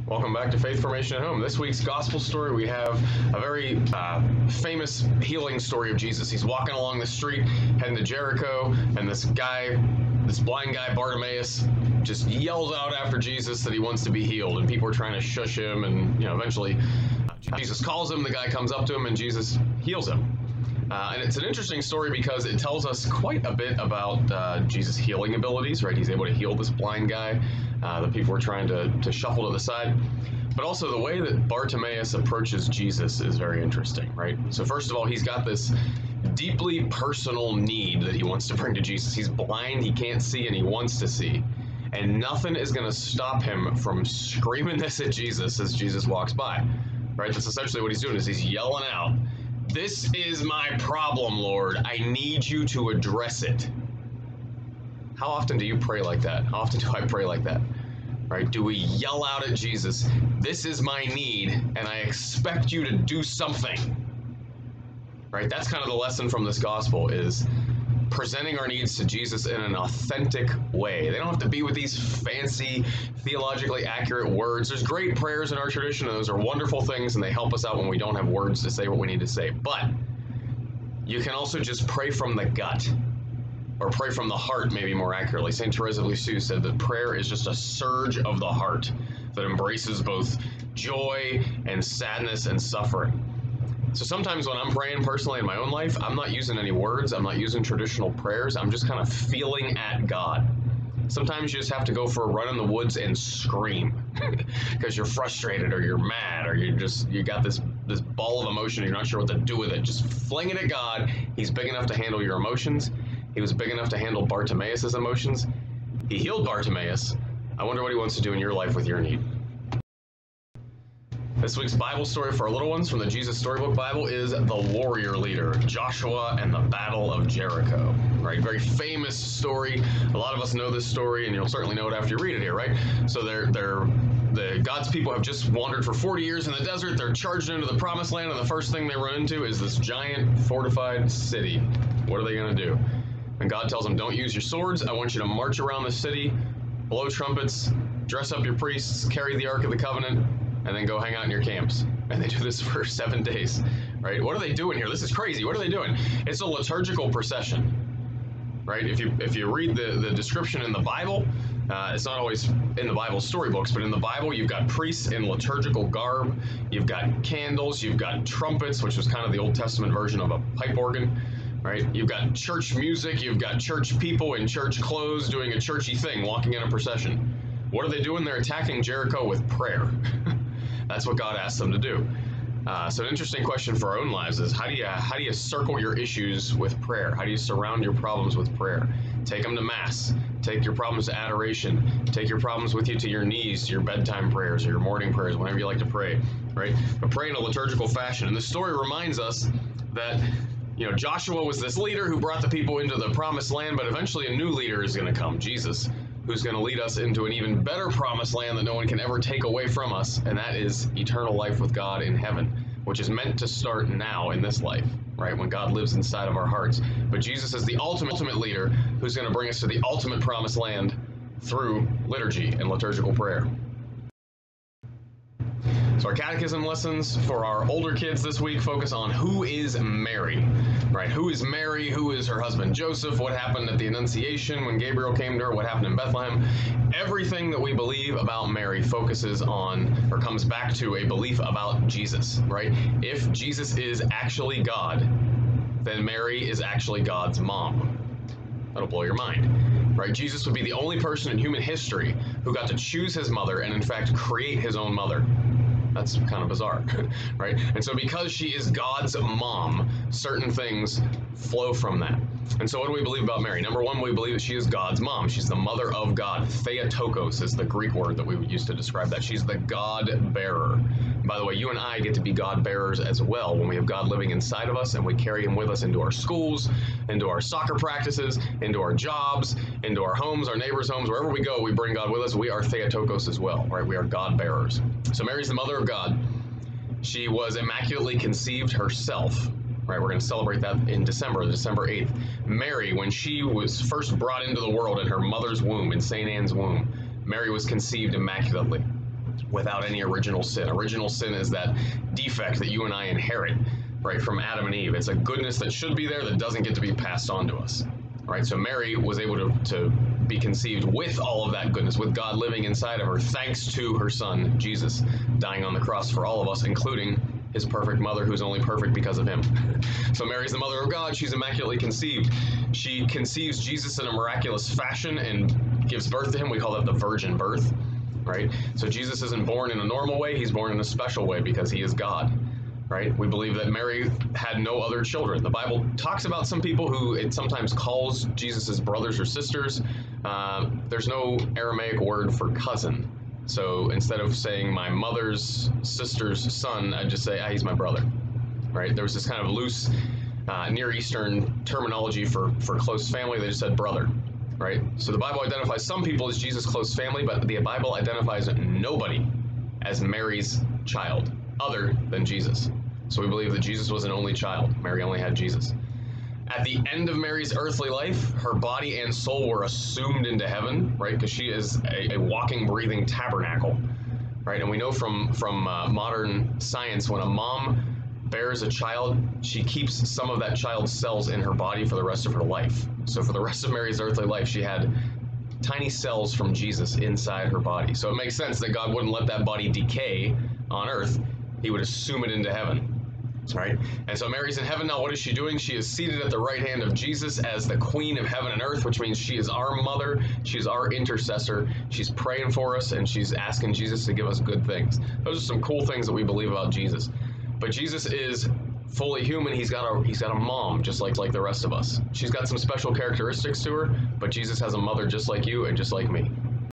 Welcome back to Faith Formation at Home. This week's gospel story, we have a very famous healing story of Jesus. He's walking along the street, heading to Jericho, and this blind guy, Bartimaeus, just yells out after Jesus that he wants to be healed, and people are trying to shush him, and eventually Jesus calls him, the guy comes up to him, and Jesus heals him. And it's an interesting story because it tells us quite a bit about Jesus' healing abilities, right? He's able to heal this blind guy. The people were trying to shuffle to the side. But also the way that Bartimaeus approaches Jesus is very interesting, right? So first of all, he's got this deeply personal need that he wants to bring to Jesus. He's blind, he can't see, and he wants to see. And nothing is going to stop him from screaming this at Jesus as Jesus walks by, right? That's essentially what he's doing, is he's yelling out, "This is my problem, Lord. I need you to address it." How often do you pray like that? How often do I pray like that? Right? Do we yell out at Jesus, "This is my need, and I expect you to do something"? Right? That's kind of the lesson from this gospel, is presenting our needs to Jesus in an authentic way. They don't have to be with these fancy, theologically accurate words. There's great prayers in our tradition, and those are wonderful things, and they help us out when we don't have words to say what we need to say. But you can also just pray from the gut, or pray from the heart, maybe more accurately. St. Therese of Lisieux said that prayer is just a surge of the heart that embraces both joy and sadness and suffering. So sometimes when I'm praying personally in my own life, I'm not using any words, I'm not using traditional prayers, I'm just kind of feeling at God. Sometimes you just have to go for a run in the woods and scream because you're frustrated or you're mad or you got this ball of emotion and you're not sure what to do with it. Just fling it at God. He's big enough to handle your emotions. He was big enough to handle Bartimaeus' emotions. He healed Bartimaeus. I wonder what he wants to do in your life with your need. This week's Bible story for our little ones from the Jesus Storybook Bible is the warrior leader, Joshua and the Battle of Jericho. Right, very famous story. A lot of us know this story, and you'll certainly know it after you read it here, right? So God's people have just wandered for 40 years in the desert. They're charged into the promised land, and the first thing they run into is this giant fortified city. What are they going to do? And God tells them, "Don't use your swords. I want you to march around the city, blow trumpets, dress up your priests, carry the Ark of the Covenant, and then go hang out in your camps." And they do this for 7 days, right? What are they doing here? This is crazy. What are they doing? It's a liturgical procession, right? If you read the description in the Bible, it's not always in the Bible storybooks, but in the Bible, you've got priests in liturgical garb, you've got candles, you've got trumpets, which was kind of the Old Testament version of a pipe organ, right? You've got church music, you've got church people in church clothes doing a churchy thing, walking in a procession. What are they doing? They're attacking Jericho with prayer. That's what God asked them to do. So an interesting question for our own lives is, how do you circle your issues with prayer? How do you surround your problems with prayer? Take them to Mass. Take your problems to adoration. Take your problems with you to your knees, to your bedtime prayers or your morning prayers, whenever you like to pray, right? But pray in a liturgical fashion. And the story reminds us that Joshua was this leader who brought the people into the promised land, but eventually a new leader is going to come, Jesus, who's going to lead us into an even better promised land that no one can ever take away from us, and that is eternal life with God in heaven, which is meant to start now in this life, right, when God lives inside of our hearts. But Jesus is the ultimate leader who's going to bring us to the ultimate promised land through liturgy and liturgical prayer. So our catechism lessons for our older kids this week focus on who is Mary, right? Who is Mary? Who is her husband Joseph? What happened at the Annunciation when Gabriel came to her? What happened in Bethlehem? Everything that we believe about Mary focuses on, or comes back to, a belief about Jesus, right? If Jesus is actually God, then Mary is actually God's mom. That'll blow your mind, right? Jesus would be the only person in human history who got to choose his mother and in fact create his own mother. That's kind of bizarre, right? And so because she is God's mom, certain things flow from that. And so what do we believe about Mary? Number one, we believe that she is God's mom. She's the mother of God. Theotokos is the Greek word that we would use to describe that. She's the God bearer. And by the way, you and I get to be God bearers as well when we have God living inside of us and we carry him with us into our schools, into our soccer practices, into our jobs, into our homes, our neighbors' homes, wherever we go, we bring God with us. We are Theotokos as well, right? We are God bearers. So Mary's the mother of God. She was immaculately conceived herself. Right, we're going to celebrate that in December 8th. Mary, when she was first brought into the world in her mother's womb, in St. Anne's womb, Mary was conceived immaculately. without any original sin. Original sin is that defect that you and I inherit, right, from Adam and Eve. It's a goodness that should be there that doesn't get to be passed on to us, right? So Mary was able to be conceived with all of that goodness, with God living inside of her, thanks to her son, Jesus, dying on the cross for all of us, including his perfect mother, who's only perfect because of him. So Mary's the mother of God. She's immaculately conceived. She conceives Jesus in a miraculous fashion and gives birth to him. We call that the virgin birth, right? So Jesus isn't born in a normal way. He's born in a special way because he is God, right? We believe that Mary had no other children. The Bible talks about some people who it sometimes calls Jesus' brothers or sisters. There's no Aramaic word for cousin. So instead of saying my mother's sister's son, I just say, he's my brother, right? There was this kind of loose Near Eastern terminology for close family. They just said brother, right? So the Bible identifies some people as Jesus' close family, but the Bible identifies nobody as Mary's child other than Jesus. So we believe that Jesus was an only child. Mary only had Jesus. At the end of Mary's earthly life, her body and soul were assumed into heaven, right? Because she is a walking, breathing tabernacle, right? And we know from modern science, when a mom bears a child, she keeps some of that child's cells in her body for the rest of her life. So for the rest of Mary's earthly life, she had tiny cells from Jesus inside her body. So it makes sense that God wouldn't let that body decay on earth. He would assume it into heaven. Right? And so Mary's in heaven now. What is she doing? She is seated at the right hand of Jesus as the queen of heaven and earth, which means she is our mother. She's our intercessor. She's praying for us, and she's asking Jesus to give us good things. Those are some cool things that we believe about Jesus. But Jesus is fully human. He's got a mom just like the rest of us. She's got some special characteristics to her, but Jesus has a mother just like you and just like me.